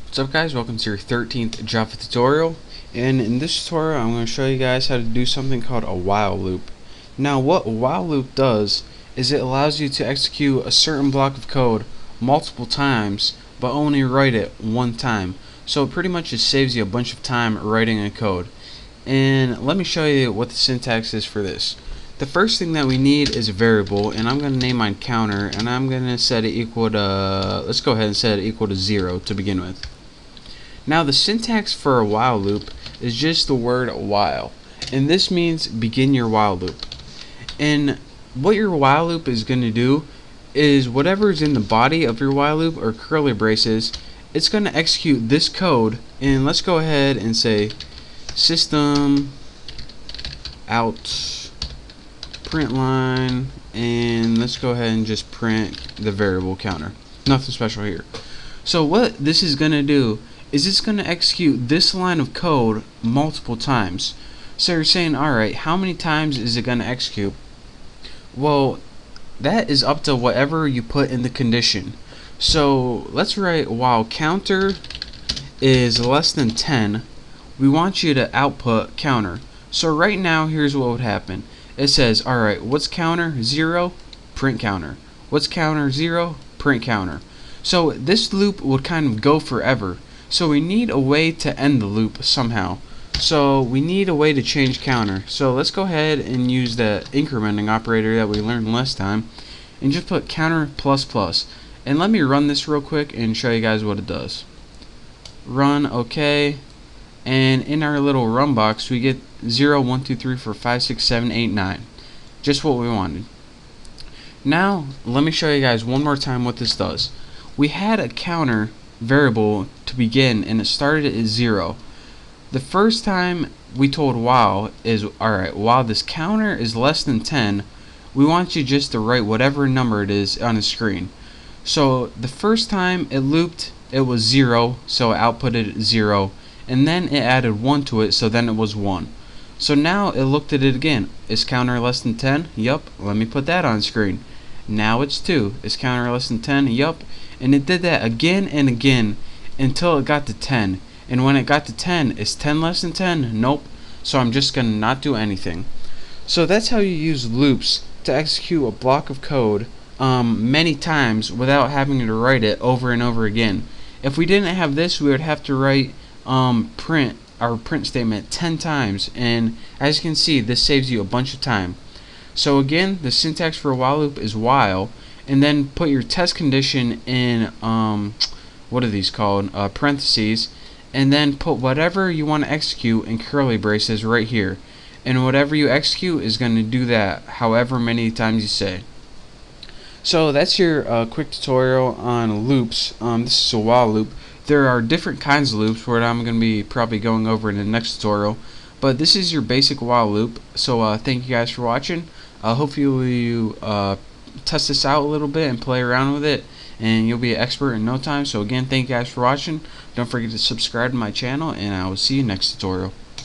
What's up guys, welcome to your 13th Java tutorial, and in this tutorial I'm going to show you guys how to do something called a while loop. Now what a while loop does is it allows you to execute a certain block of code multiple times but only write it one time. So it pretty much just saves you a bunch of time writing a code. And let me show you what the syntax is for this. The first thing that we need is a variable, and I'm going to name mine counter, and I'm going to set it equal to, let's go ahead and set it equal to 0 to begin with. Now the syntax for a while loop is just the word while, and this means begin your while loop. And what your while loop is going to do is whatever is in the body of your while loop or curly braces, it's going to execute this code. And let's go ahead and say system out print line, and let's go ahead and just print the variable counter. Nothing special here. So what this is going to do is it's going to execute this line of code multiple times. So you're saying, alright, how many times is it going to execute? Well, that is up to whatever you put in the condition. So let's write while counter is less than 10, we want you to output counter. So right now, here's what would happen. It says, alright, what's counter? 0, print counter. What's counter? 0, print counter. So this loop would kind of go forever. So we need a way to end the loop somehow. So we need a way to change counter. So let's go ahead and use the incrementing operator that we learned last time and just put counter plus plus. And let me run this real quick and show you guys what it does. Run, okay. And in our little run box we get 0, 1, 2, 3, 4, 5, 6, 7, 8, 9. Just what we wanted. Now let me show you guys one more time what this does. We had a counter variable to begin and it started at 0. The first time we told while is, alright, while this counter is less than 10, we want you just to write whatever number it is on the screen. So the first time it looped, it was 0, so it outputted 0, and then it added 1 to it, so then it was 1. So now it looked at it again. Is counter less than 10? Yup, let me put that on screen. Now it's 2. Is counter less than 10? Yup. And it did that again and again until it got to 10. And when it got to 10, is 10 less than 10? Nope. So I'm just going to not do anything. So that's how you use loops to execute a block of code many times without having to write it over and over again. If we didn't have this, we would have to write print statement 10 times. And as you can see, this saves you a bunch of time. So again, the syntax for a while loop is while, and then put your test condition in what are these called, parentheses, and then put whatever you want to execute in curly braces right here, and whatever you execute is going to do that however many times you say. So that's your quick tutorial on loops. This is a while loop. There are different kinds of loops where I'm going to be probably going over in the next tutorial, but this is your basic while loop. So thank you guys for watching. Hopefully you test this out a little bit and play around with it, and you'll be an expert in no time. So again, thank you guys for watching. Don't forget to subscribe to my channel, and I will see you next tutorial.